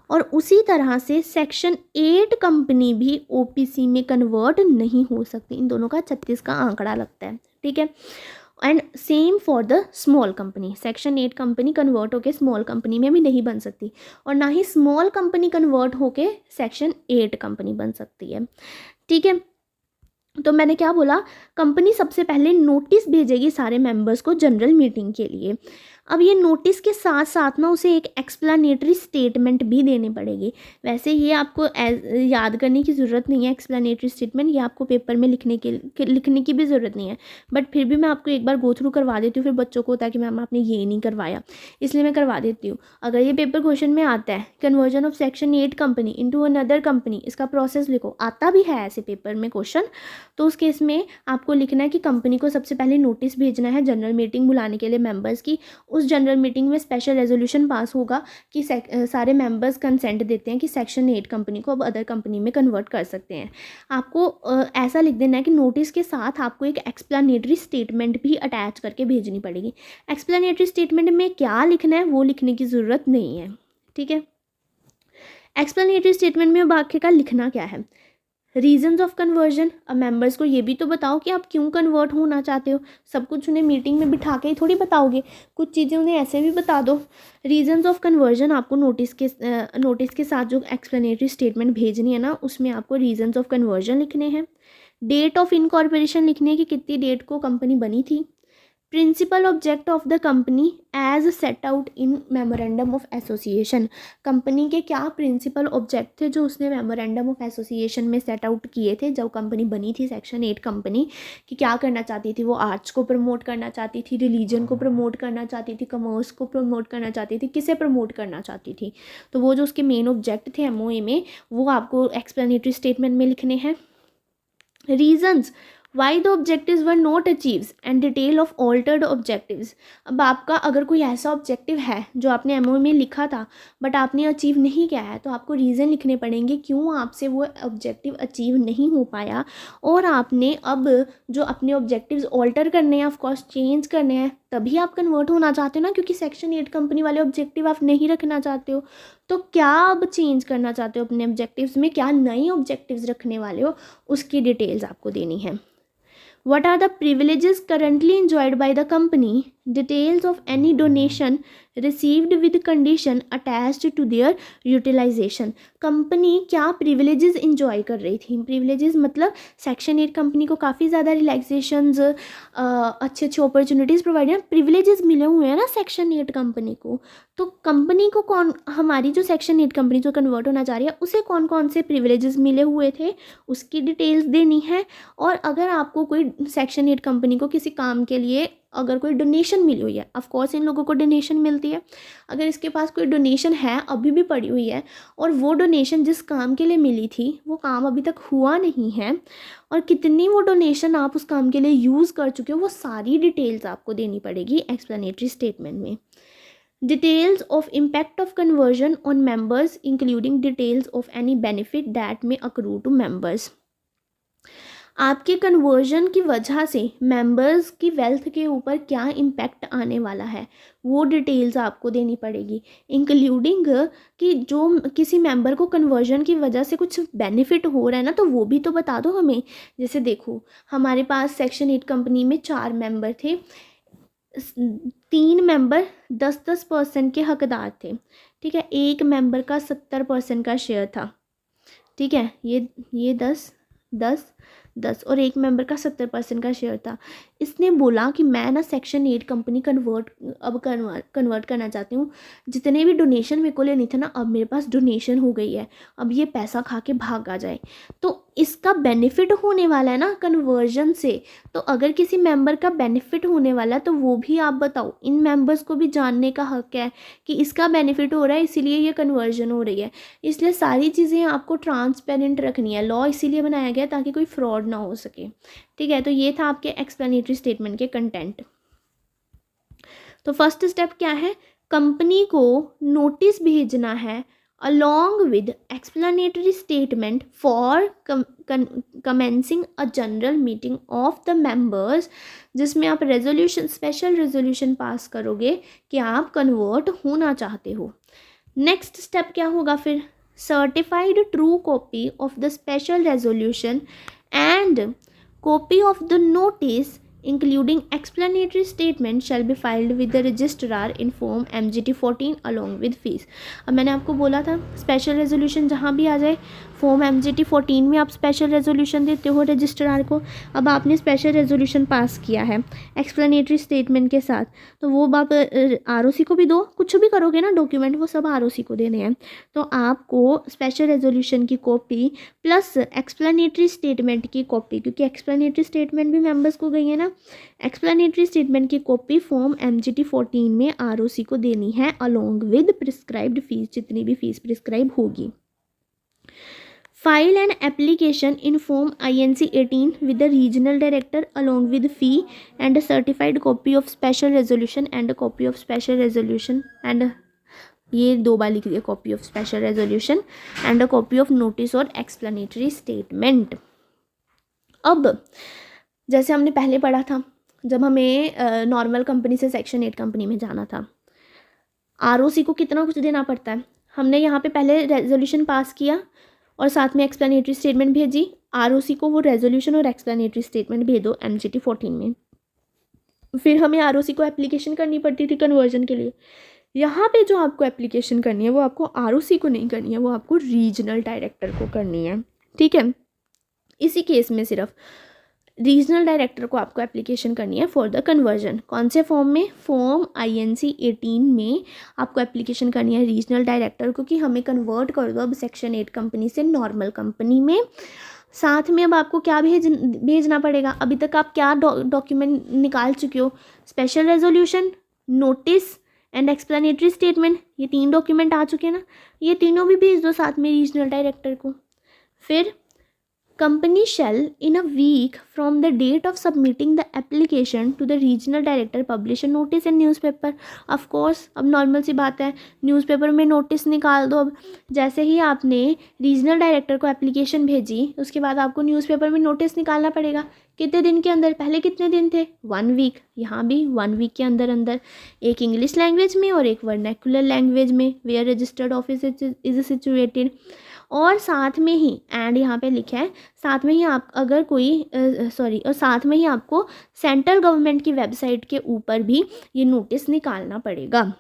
और उसी तरह से सेक्शन 8 कंपनी भी ओपीसी में कन्वर्ट नहीं हो सकती। इन दोनों का 36 का आंकड़ा लगता है, ठीक है। And same for the small company, section 8 company convert होके स्मॉल कंपनी में भी नहीं बन सकती और ना ही स्मॉल कंपनी कन्वर्ट होके सेक्शन 8 कंपनी बन सकती है, ठीक है। तो मैंने क्या बोला, कंपनी सबसे पहले नोटिस भेजेगी सारे मेंबर्स को जनरल मीटिंग के लिए। अब ये नोटिस के साथ साथ ना उसे एक एक्सप्लेनेटरी स्टेटमेंट भी देनी पड़ेगी। वैसे ये आपको याद करने की ज़रूरत नहीं है एक्सप्लेनेटरी स्टेटमेंट, ये आपको पेपर में लिखने की भी ज़रूरत नहीं है, बट फिर भी मैं आपको एक बार गो थ्रू करवा देती हूँ, फिर बच्चों को होता है कि मैम आपने ये नहीं करवाया, इसलिए मैं करवा देती हूँ। अगर ये पेपर क्वेश्चन में आता है conversion of section 8 company into another company, इसका प्रोसेस लिखो, आता भी है ऐसे पेपर में क्वेश्चन, तो उस केस में आपको लिखना है कि कंपनी को सबसे पहले नोटिस भेजना है जनरल मीटिंग बुलाने के लिए मेंबर्स की। उस जनरल मीटिंग में स्पेशल रेजोल्यूशन पास होगा कि सारे मेंबर्स कंसेंट देते हैं कि सेक्शन 8 कंपनी को अब अदर कंपनी में कन्वर्ट कर सकते हैं। आपको ऐसा लिख देना है कि नोटिस के साथ आपको एक एक्सप्लेनेटरी स्टेटमेंट भी अटैच करके भेजनी पड़ेगी। एक्सप्लेनेटरी स्टेटमेंट में क्या लिखना है वो लिखने की ज़रूरत नहीं है, ठीक है। एक्सप्लेनेटरी स्टेटमेंट में वाक्य का लिखना क्या है, रीजंस ऑफ कन्वर्जन। अब मेंबर्स को ये भी तो बताओ कि आप क्यों कन्वर्ट होना चाहते हो, सब कुछ उन्हें मीटिंग में बिठा के ही थोड़ी बताओगे, कुछ चीज़ें उन्हें ऐसे भी बता दो। रीजंस ऑफ कन्वर्जन आपको नोटिस के साथ जो एक्सप्लेनेटरी स्टेटमेंट भेजनी है ना, उसमें आपको रीजंस ऑफ कन्वर्जन लिखने हैं। डेट ऑफ इनकॉर्पोरेशन लिखनी है कि कितनी डेट को कंपनी बनी थी। Principal object of the company as set out in memorandum of association, company के क्या प्रिंसिपल ऑब्जेक्ट थे जो उसने मेमोरेंडम ऑफ एसोसिएशन में सेट आउट किए थे जब कंपनी बनी थी सेक्शन 8 कंपनी, कि क्या करना चाहती थी वो, आर्ट्स को प्रमोट करना चाहती थी, रिलीजन को प्रमोट करना चाहती थी, कॉमर्स को प्रमोट करना चाहती थी, किसे प्रमोट करना चाहती थी। तो वो जो उसके मेन ऑब्जेक्ट थे एमओए में वो आपको एक्सप्लेनेटरी स्टेटमेंट में लिखने हैं। Reasons why the objectives were not achieved and detail of altered objectives। अब आपका अगर कोई ऐसा ऑब्जेक्टिव है जो आपने एमओ में लिखा था बट आपने अचीव नहीं किया है तो आपको रीज़न लिखने पड़ेंगे क्यों आपसे वो ऑब्जेक्टिव अचीव नहीं हो पाया, और आपने अब जो अपने ऑब्जेक्टिव्स ऑल्टर करने हैं, ऑफकोर्स चेंज करने हैं, तभी आप कन्वर्ट होना चाहते हो ना, क्योंकि सेक्शन 8 कंपनी वाले ऑब्जेक्टिव आप नहीं रखना चाहते हो। तो क्या अब चेंज करना चाहते हो अपने ऑब्जेक्टिव्स में, क्या नए ऑब्जेक्टिव्स रखने वाले हो, उसकी डिटेल्स आपको देनी है। What are the privileges currently enjoyed by the company? Details of any donation received with condition attached to their utilization। Company क्या प्रिविलेजेस इंजॉय कर रही थी, प्रिविलेजेस मतलब सेक्शन 8 कंपनी को काफ़ी ज़्यादा रिलैक्सेशंस, अच्छे अच्छे अपॉर्चुनिटीज़ प्रोवाइड हैं, प्रिविलेजेस मिले हुए हैं ना सेक्शन 8 कंपनी को। तो कंपनी को कौन, हमारी जो सेक्शन 8 कंपनी जो कन्वर्ट होना चाह रही है उसे कौन कौन से प्रिविलेजेस मिले हुए थे उसकी डिटेल्स देनी है। और अगर आपको कोई सेक्शन 8 कंपनी को किसी काम के लिए अगर कोई डोनेशन मिली हुई है, ऑफ कोर्स इन लोगों को डोनेशन मिलती है, अगर इसके पास कोई डोनेशन है अभी भी पड़ी हुई है और वो डोनेशन जिस काम के लिए मिली थी वो काम अभी तक हुआ नहीं है और कितनी वो डोनेशन आप उस काम के लिए यूज़ कर चुके हो, वो सारी डिटेल्स आपको देनी पड़ेगी एक्सप्लेनेटरी स्टेटमेंट में। Details of impact of conversion on members including details of any benefit that में अक्रू टू मेंबर्स। आपके कन्वर्जन की वजह से मेंबर्स की वेल्थ के ऊपर क्या इम्पैक्ट आने वाला है वो डिटेल्स आपको देनी पड़ेगी, इंक्लूडिंग कि जो किसी मेंबर को कन्वर्जन की वजह से कुछ बेनिफिट हो रहा है ना तो वो भी तो बता दो हमें। जैसे देखो हमारे पास सेक्शन 8 कंपनी में 4 मेंबर थे, 3 मेंबर 10% के हकदार थे, ठीक है, एक मेंबर का 70% का शेयर था, ठीक है, ये 10 और एक मेंबर का 70% का शेयर था। इसने बोला कि मैं ना सेक्शन 8 कंपनी कन्वर्ट करना चाहती हूँ, जितने भी डोनेशन मेरे को लेनी था ना अब मेरे पास डोनेशन हो गई है, अब ये पैसा खा के भाग आ जाए। तो इसका बेनिफिट होने वाला है ना कन्वर्जन से, तो अगर किसी मेंबर का बेनिफिट होने वाला है तो वो भी आप बताओ, इन मेंबर्स को भी जानने का हक है कि इसका बेनिफिट हो रहा है इसीलिए ये कन्वर्जन हो रही है। इसलिए सारी चीज़ें आपको ट्रांसपेरेंट रखनी है, लॉ इसीलिए बनाया गया ताकि कोई फ्रॉड ना हो सके। ठीक है, तो ये था आपके एक्सप्लेनेटरी स्टेटमेंट के कंटेंट। तो फर्स्ट स्टेप क्या है, कंपनी को नोटिस भेजना है along with explanatory statement for commencing a general meeting of the members, जिसमें आप रेजोल्यूशन, स्पेशल रेजोल्यूशन पास करोगे कि आप कन्वर्ट होना चाहते हो। नेक्स्ट स्टेप क्या होगा फिर, certified true copy of the special resolution and copy of the notice including explanatory statement shall be filed with the registrar in form MGT 14 along with fees। अब मैंने आपको बोला था स्पेशल रेजोल्यूशन जहाँ भी आ जाए फॉर्म MGT 14 में आप स्पेशल रेजोल्यूशन देते हो रजिस्ट्रार को। अब आपने स्पेशल रेजोल्यूशन पास किया है एक्सप्लेनेटरी स्टेटमेंट के साथ, तो वो आप ROC को भी दो, कुछ भी करोगे ना डॉक्यूमेंट वो सब ROC को देने हैं। तो आपको स्पेशल रेजोल्यूशन की कॉपी प्लस एक्सप्लेनेटरी स्टेटमेंट की कॉपी, क्योंकि एक्सप्लेनेटरी स्टेटमेंट भी मेंबर्स को गई है ना, एक्सप्लेनेटरी स्टेटमेंट की कॉपी फॉर्म MGT 14 में ROC को देनी है अलोंग विद प्रिस्क्राइब्ड फीस, जितनी भी फीस प्रिस्क्राइब होगी। File an application in form INC 18 with the regional director along with fee and certified copy of special resolution and copy of special resolution and, ये 2 बार लिख दिया, copy of special resolution and a copy of notice और explanatory statement. अब जैसे हमने पहले पढ़ा था, जब हमें नॉर्मल कंपनी से सेक्शन 8 कंपनी में जाना था, ROC को कितना कुछ देना पड़ता है। हमने यहाँ पे पहले रेजोल्यूशन पास किया और साथ में एक्सप्लेनेटरी स्टेटमेंट भेजी, ROC को वो रेजोल्यूशन और एक्सप्लेनेटरी स्टेटमेंट भेज दो MGT 14 में। फिर हमें ROC को एप्लीकेशन करनी पड़ती थी कन्वर्जन के लिए। यहाँ पे जो आपको एप्लीकेशन करनी है वो आपको ROC को नहीं करनी है, वो आपको रीजनल डायरेक्टर को करनी है। ठीक है, इसी केस में सिर्फ रीजनल डायरेक्टर को आपको एप्लीकेशन करनी है फॉर द कन्वर्जन। कौन से फॉर्म में, फॉर्म INC 18 में आपको एप्लीकेशन करनी है रीजनल डायरेक्टर को कि हमें कन्वर्ट कर दो अब सेक्शन 8 कंपनी से नॉर्मल कंपनी में। साथ में अब आपको क्या भेजना पड़ेगा, अभी तक आप क्या डॉक्यूमेंट निकाल चुके हो, special resolution, notice and explanatory statement, ये 3 डॉक्यूमेंट आ चुके हैं ना, ये तीनों भी भेज दो साथ में रीजनल डायरेक्टर को। फिर company shall in a week from the date of submitting the application to the regional director publish a notice in newspaper। of course अब नॉर्मल सी बात है, न्यूज़पेपर में नोटिस निकाल दो। अब जैसे ही आपने रीजनल डायरेक्टर को एप्लीकेशन भेजी उसके बाद आपको न्यूज़पेपर में नोटिस निकालना पड़ेगा। कितने दिन के अंदर, पहले कितने दिन थे, 1 वीक। यहाँ भी 1 वीक के अंदर अंदर, एक इंग्लिश लैंग्वेज में और एक वर्नैकुलर लैंग्वेज में, where registered office is situated. और साथ में ही एंड यहाँ पे लिखा है, साथ में ही आप अगर कोई और साथ में ही आपको सेंट्रल गवर्नमेंट की वेबसाइट के ऊपर भी ये नोटिस निकालना पड़ेगा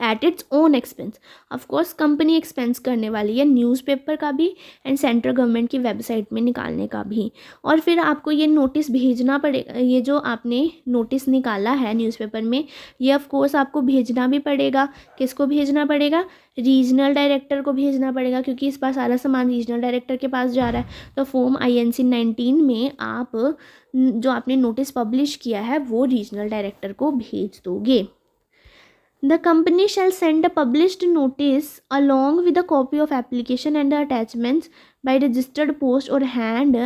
at its own expense. Of course company expense करने वाली है न्यूज़पेपर का भी एंड सेंट्रल गवर्नमेंट की वेबसाइट में निकालने का भी। और फिर आपको ये नोटिस भेजना पड़ेगा, ये जो आपने नोटिस निकाला है न्यूज़पेपर में, ये ऑफकोर्स आपको भेजना भी पड़ेगा। किसको भेजना पड़ेगा, रीजनल डायरेक्टर को भेजना पड़ेगा, क्योंकि इस बार सारा सामान रीजनल डायरेक्टर के पास जा रहा है। तो फॉर्म INC 19 में आप जो आपने नोटिस पब्लिश किया है वो रीजनल डायरेक्टर को भेज दोगे। The company shall send a published notice along with a copy of application and the attachments by registered post or hand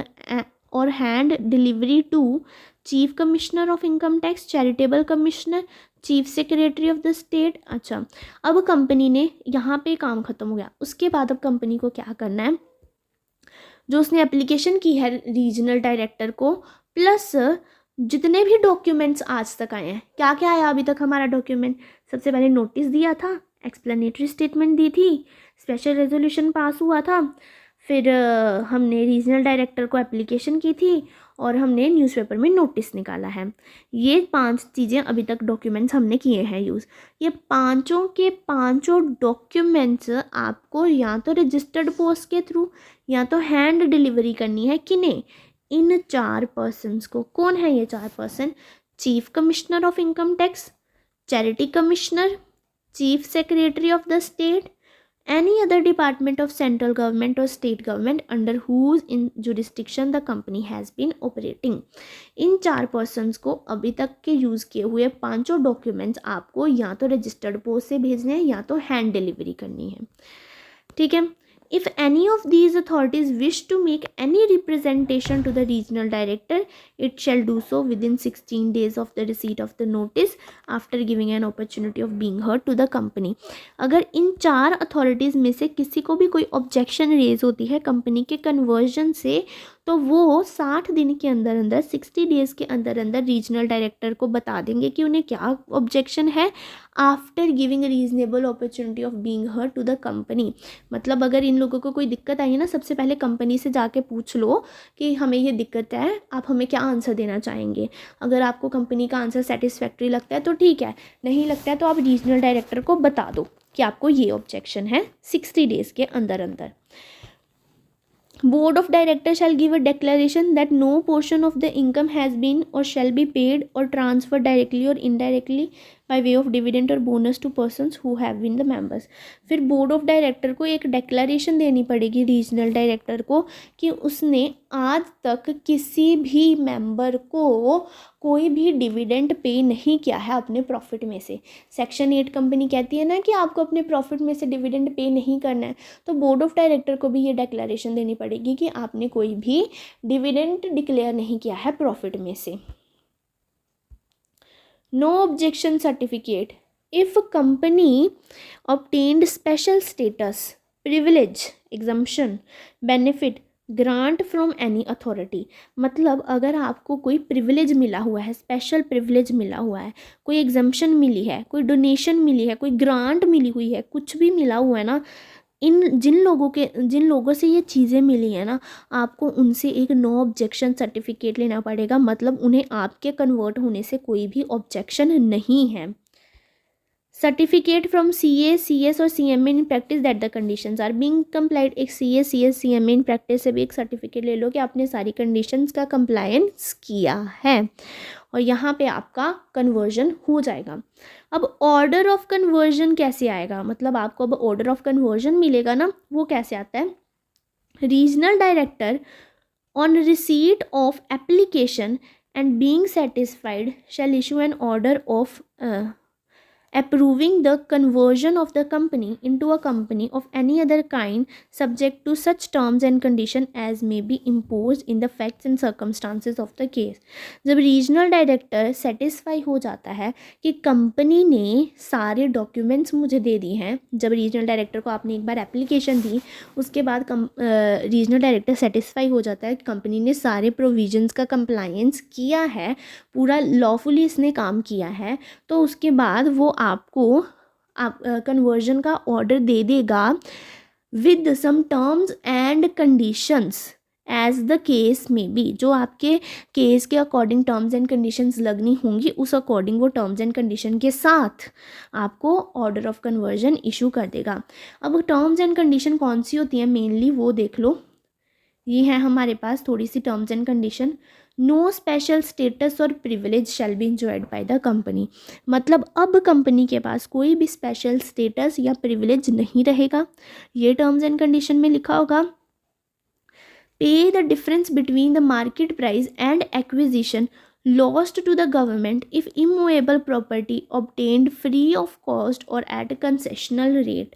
delivery to Chief Commissioner of Income Tax, Charitable Commissioner, Chief Secretary of the State। अच्छा, अब company ने यहाँ पे काम ख़त्म हो गया। उसके बाद अब कंपनी को क्या करना है, जो उसने एप्लीकेशन की है रीजनल डायरेक्टर को, प्लस जितने भी डॉक्यूमेंट्स आज तक आए हैं, क्या क्या आया अभी तक हमारा डॉक्यूमेंट, सबसे पहले नोटिस दिया था, एक्सप्लेनेटरी स्टेटमेंट दी थी, स्पेशल रेजोल्यूशन पास हुआ था, फिर हमने रीजनल डायरेक्टर को एप्लीकेशन की थी और हमने न्यूज़पेपर में नोटिस निकाला है। ये 5 चीज़ें अभी तक डॉक्यूमेंट्स हमने किए हैं यूज़। ये पांचों के पांचों डॉक्यूमेंट्स आपको या तो रजिस्टर्ड पोस्ट के थ्रू या तो हैंड डिलीवरी करनी है। किन्हें, इन 4 पर्सन्स को। कौन है ये 4 person, chief commissioner of income tax, charity commissioner, chief secretary of the state any other department of central government or state government under whose in jurisdiction the company has been operating. In 4 persons को अभी तक के use किए हुए 5 documents आपको या तो registered post से भेजने हैं या तो हैंड डिलीवरी करनी है, ठीक है. If any of these authorities wish to make any representation to the regional director, it shall do so within 16 days of the receipt of the notice after giving an opportunity of being heard to the company. अगर इन 4 authorities में से किसी को भी कोई objection raise होती है company के कन्वर्जन से, तो वो 60 दिन के अंदर अंदर 60 डेज़ के अंदर अंदर रीजनल डायरेक्टर को बता देंगे कि उन्हें क्या ऑब्जेक्शन है, after giving reasonable opportunity of being heard to the company. मतलब अगर इन लोगों को कोई दिक्कत आई है ना, सबसे पहले कंपनी से जाके पूछ लो कि हमें ये दिक्कत है, आप हमें क्या आंसर देना चाहेंगे. अगर आपको कंपनी का आंसर सेटिस्फैक्ट्री लगता है तो ठीक है, नहीं लगता है तो आप रीजनल डायरेक्टर को बता दो कि आपको ये ऑब्जेक्शन है 60 डेज़ के अंदर अंदर. Board of Directors shall give a declaration that no portion of the income has been or shall be paid or transferred directly or indirectly by way of dividend or bonus to persons who have been the members. फिर board of director को एक declaration देनी पड़ेगी regional director को कि उसने आज तक किसी भी मेंबर को कोई भी डिविडेंड पे नहीं किया है अपने प्रॉफिट में से. सेक्शन 8 कंपनी कहती है ना कि आपको अपने प्रॉफिट में से डिविडेंड पे नहीं करना है, तो बोर्ड ऑफ डायरेक्टर को भी ये डेक्लेरेशन देनी पड़ेगी कि आपने कोई भी डिविडेंड डिक्लेयर नहीं किया है प्रॉफिट में से. No objection certificate. If a company obtained special status, privilege, exemption, benefit, grant from any authority. मतलब अगर आपको कोई प्रिविलेज मिला हुआ है, स्पेशल प्रिविलेज मिला हुआ है, कोई एग्जम्पशन मिली है, कोई डोनेशन मिली है, कोई ग्रांट मिली हुई है, कुछ भी मिला हुआ है ना, जिन लोगों से ये चीज़ें मिली हैं ना, आपको उनसे एक नो ऑब्जेक्शन सर्टिफिकेट लेना पड़ेगा. मतलब उन्हें आपके कन्वर्ट होने से कोई भी ऑब्जेक्शन नहीं है. सर्टिफिकेट फ्रॉम CA, CS और CMA in practice that the conditions are being complied. एक CA, CS, CMA in practice से भी एक सर्टिफिकेट ले लो कि आपने सारी कंडीशंस का कंप्लायंस किया है, और यहाँ पे आपका कन्वर्जन हो जाएगा. अब ऑर्डर ऑफ कन्वर्जन कैसे आएगा, मतलब आपको अब ऑर्डर ऑफ कन्वर्जन मिलेगा ना, वो कैसे आता है. Regional director on receipt of application and being satisfied shall issue an order of approving the conversion of the company into a company of any other kind subject to such terms and condition as may be imposed in the facts and circumstances of the case. जब regional director satisfy हो जाता है कि company ने सारे documents मुझे दे दिए हैं, जब रीजनल डायरेक्टर को आपने एक बार एप्लीकेशन दी, उसके बाद रीजनल डायरेक्टर सेटिस्फाई हो जाता है कि कंपनी ने सारे प्रोविजंस का कंप्लायंस किया है, पूरा लॉफुली इसने काम किया है, तो उसके बाद वो आपको कन्वर्जन का ऑर्डर दे देगा with some terms and conditions as the case may be. जो आपके केस के अकॉर्डिंग टर्म्स एंड कंडीशंस लगनी होंगी, उस अकॉर्डिंग वो टर्म्स एंड कंडीशन के साथ आपको ऑर्डर ऑफ कन्वर्जन इशू कर देगा. अब टर्म्स एंड कंडीशन कौन सी होती है मेनली वो देख लो. ये है हमारे पास थोड़ी सी terms and condition. No special status और privilege shall be enjoyed by the company. मतलब अब कंपनी के पास कोई भी स्पेशल स्टेटस या प्रिविलेज नहीं रहेगा. ये टर्म्स एंड कंडीशन में लिखा होगा. पे the difference between the market price and acquisition lost to the government if immovable property obtained free of cost or at concessional rate.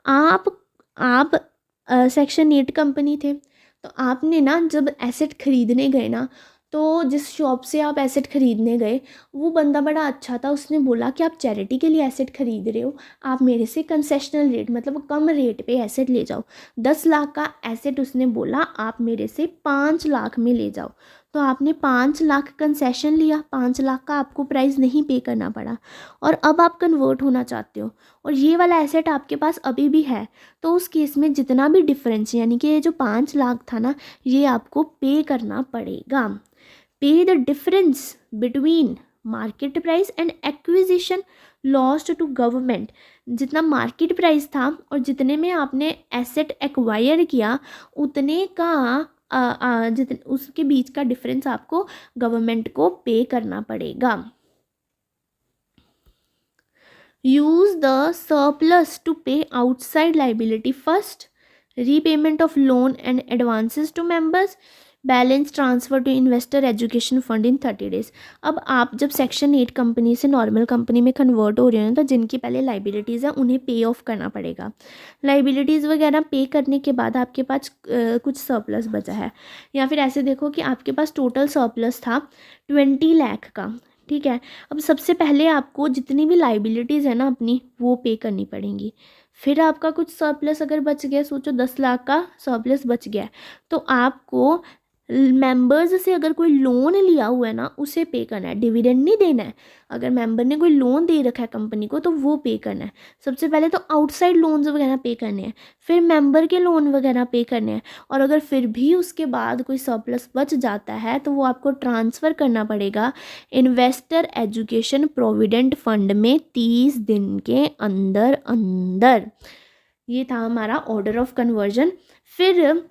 आप सेक्शन 8 कंपनी थे, तो आपने ना जब एसेट खरीदने गए ना, तो जिस शॉप से आप एसेट खरीदने गए वो बंदा बड़ा अच्छा था, उसने बोला कि आप चैरिटी के लिए एसेट खरीद रहे हो, आप मेरे से कंसेशनल रेट मतलब कम रेट पे एसेट ले जाओ. 10 लाख का एसेट उसने बोला आप मेरे से 5 लाख में ले जाओ, तो आपने 5 लाख कंसेशन लिया, 5 लाख का आपको प्राइस नहीं पे करना पड़ा, और अब आप कन्वर्ट होना चाहते हो और ये वाला एसेट आपके पास अभी भी है, तो उस केस में जितना भी डिफरेंस यानी कि ये जो 5 लाख था ना, ये आपको पे करना पड़ेगा. Pay the difference between market price and acquisition lost to government. जितना मार्केट प्राइस था और जितने में आपने एसेट एक्वायर किया उतने का उसके बीच का डिफरेंस आपको गवर्नमेंट को पे करना पड़ेगा. Use the surplus to pay outside liability first, repayment of loan and advances to members, balance transfer to investor education fund in 30 days. अब आप जब सेक्शन 8 कंपनी से नॉर्मल कंपनी में कन्वर्ट हो रहे हो तो जिनकी पहले लाइबिलिटीज़ हैं उन्हें पे ऑफ करना पड़ेगा। लाइबिलिटीज़ वगैरह पे करने के बाद आपके पास कुछ सरप्लस बचा है, या फिर ऐसे देखो कि आपके पास टोटल सरप्लस था 20 लाख का, ठीक है। अब सबसे पहले आपको जितनी भी लाइबिलिटीज़ है ना अपनी वो पे करनी पड़ेंगी। फिर आपका कुछ सरप्लस अगर बच गया, सोचो 10 लाख का सरप्लस बच गया, तो आपको मेंबर्स से अगर कोई लोन लिया हुआ है ना उसे पे करना है, डिविडेंड नहीं देना है। अगर मेंबर ने कोई लोन दे रखा है कंपनी को तो वो पे करना है। सबसे पहले तो आउटसाइड लोन्स वगैरह पे करने हैं, फिर मेंबर के लोन वगैरह पे करने हैं, और अगर फिर भी उसके बाद कोई सरप्लस बच जाता है तो वो आपको ट्रांसफ़र करना पड़ेगा इन्वेस्टर एजुकेशन प्रोविडेंट फंड में 30 दिन के अंदर अंदर। ये था हमारा ऑर्डर ऑफ कन्वर्जन। फिर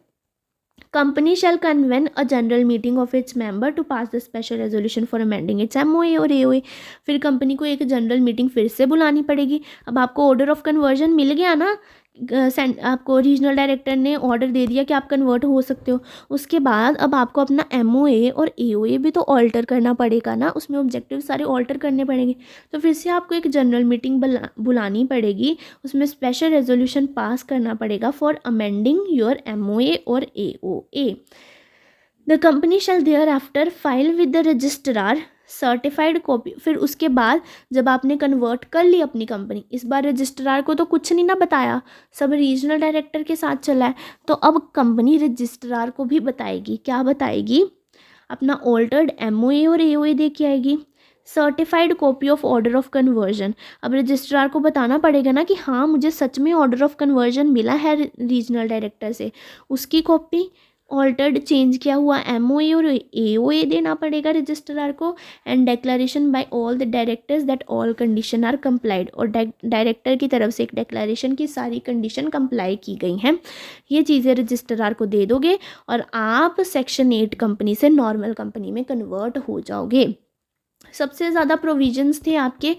company shall convene a general meeting of its member to pass the special resolution for amending its MOA और एओए। फिर कंपनी को एक जनरल मीटिंग फिर से बुलानी पड़ेगी। अब आपको ऑर्डर ऑफ कन्वर्जन मिल गया ना, आपको रीजनल डायरेक्टर ने ऑर्डर दे दिया कि आप कन्वर्ट हो सकते हो। उसके बाद अब आपको अपना एमओए और एओए भी तो ऑल्टर करना पड़ेगा ना, उसमें ऑब्जेक्टिव सारे ऑल्टर करने पड़ेंगे। तो फिर से आपको एक जनरल मीटिंग बुलानी पड़ेगी, उसमें स्पेशल रेजोल्यूशन पास करना पड़ेगा फॉर अमेंडिंग योर एमओए और AOA. The company shall thereafter file with the registrar certified copy. फिर उसके बाद जब आपने कन्वर्ट कर ली अपनी कंपनी, इस बार रजिस्ट्रार को तो कुछ नहीं ना बताया, सब रीजनल डायरेक्टर के साथ चला है, तो अब कंपनी रजिस्ट्रार को भी बताएगी। क्या बताएगी? अपना ऑल्टर्ड एमओए और एओए दे के आएगी, certified copy of order of conversion. अब रजिस्ट्रार को बताना पड़ेगा ना कि हाँ मुझे सच में ऑर्डर ऑफ कन्वर्जन मिला है रीजनल डायरेक्टर से, उसकी कॉपी, ऑल्टर्ड चेंज किया हुआ एमओए और एओए देना पड़ेगा रजिस्ट्रार को, and declaration by all the directors that all condition are complied. और डायरेक्टर की तरफ से एक डेक्लेरेशन की सारी कंडीशन कंप्लाई की गई हैं। ये चीज़ें रजिस्ट्रार को दे दोगे और आप सेक्शन 8 कंपनी से नॉर्मल कंपनी में कन्वर्ट हो जाओगे। सबसे ज़्यादा प्रोविजंस थे आपके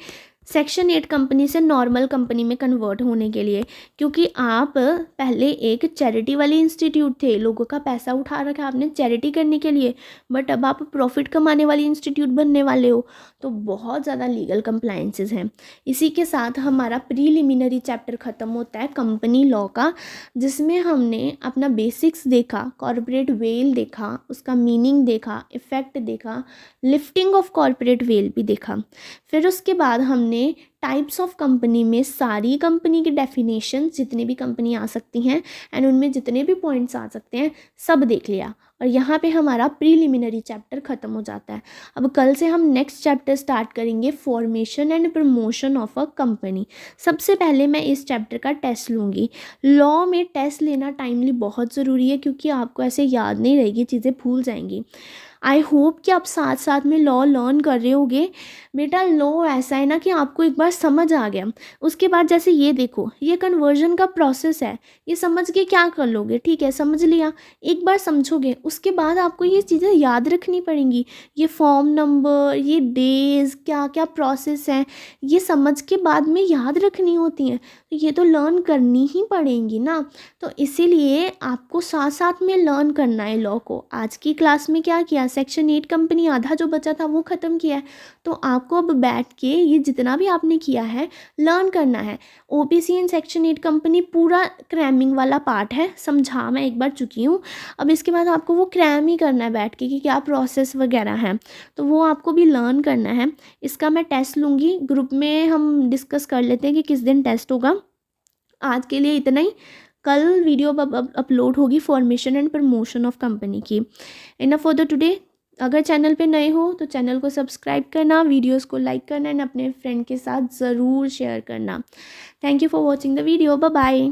सेक्शन 8 कंपनी से नॉर्मल कंपनी में कन्वर्ट होने के लिए, क्योंकि आप पहले एक चैरिटी वाली इंस्टीट्यूट थे, लोगों का पैसा उठा रखा आपने चैरिटी करने के लिए, बट अब आप प्रॉफिट कमाने वाली इंस्टीट्यूट बनने वाले हो, तो बहुत ज़्यादा लीगल कंप्लायंसेस हैं। इसी के साथ हमारा प्रीलिमिनरी चैप्टर ख़त्म होता है कंपनी लॉ का, जिसमें हमने अपना बेसिक्स देखा, कॉर्पोरेट वेल देखा, उसका मीनिंग देखा, इफ़ेक्ट देखा, लिफ्टिंग ऑफ कॉर्पोरेट वेल भी देखा। फिर उसके बाद हमने टाइप्स ऑफ कंपनी में सारी कंपनी की डेफिनेशन, जितनी भी कंपनी आ सकती हैं एंड उनमें जितने भी पॉइंट्स आ सकते हैं सब देख लिया, और यहाँ पे हमारा प्रीलिमिनरी चैप्टर ख़त्म हो जाता है। अब कल से हम नेक्स्ट चैप्टर स्टार्ट करेंगे, formation and promotion of a company. सबसे पहले मैं इस चैप्टर का टेस्ट लूँगी। लॉ में टेस्ट लेना टाइमली बहुत ज़रूरी है, क्योंकि आपको ऐसे याद नहीं रहेगी, चीज़ें भूल जाएंगी। आई होप कि आप साथ साथ में लॉ लर्न कर रहे होगे। बेटा लॉ ऐसा है ना कि आपको एक बार समझ आ गया, उसके बाद जैसे ये देखो, ये कन्वर्जन का प्रोसेस है, ये समझ के क्या कर लोगे, ठीक है समझ लिया, एक बार समझोगे, उसके बाद आपको ये चीज़ें याद रखनी पड़ेंगी, ये फॉर्म नंबर, ये डेज, क्या क्या प्रोसेस है, ये समझ के बाद में याद रखनी होती हैं, तो ये तो लर्न करनी ही पड़ेंगी ना। तो इसीलिए आपको साथ साथ में लर्न करना है लॉ को। आज की क्लास में क्या किया, सेक्शन 8 कंपनी आधा जो बचा था वो ख़त्म किया है, तो आपको अब बैठ के ये जितना भी आपने किया है लर्न करना है। ओपीसी एंड सेक्शन 8 कंपनी पूरा क्रैमिंग वाला पार्ट है, समझा मैं एक बार चुकी हूँ। अब इसके बाद आपको वो क्रैम ही करना है बैठ के कि क्या प्रोसेस वगैरह है, तो वो आपको भी लर्न करना है। इसका मैं टेस्ट लूँगी, ग्रुप में हम डिस्कस कर लेते हैं कि किस दिन टेस्ट होगा। आज के लिए इतना ही, कल वीडियो अपलोड होगी formation and promotion of company की। Enough for the today. अगर चैनल पे नए हो तो चैनल को सब्सक्राइब करना, वीडियोस को लाइक करना एंड अपने फ्रेंड के साथ ज़रूर शेयर करना। Thank you for watching the video. Bye bye.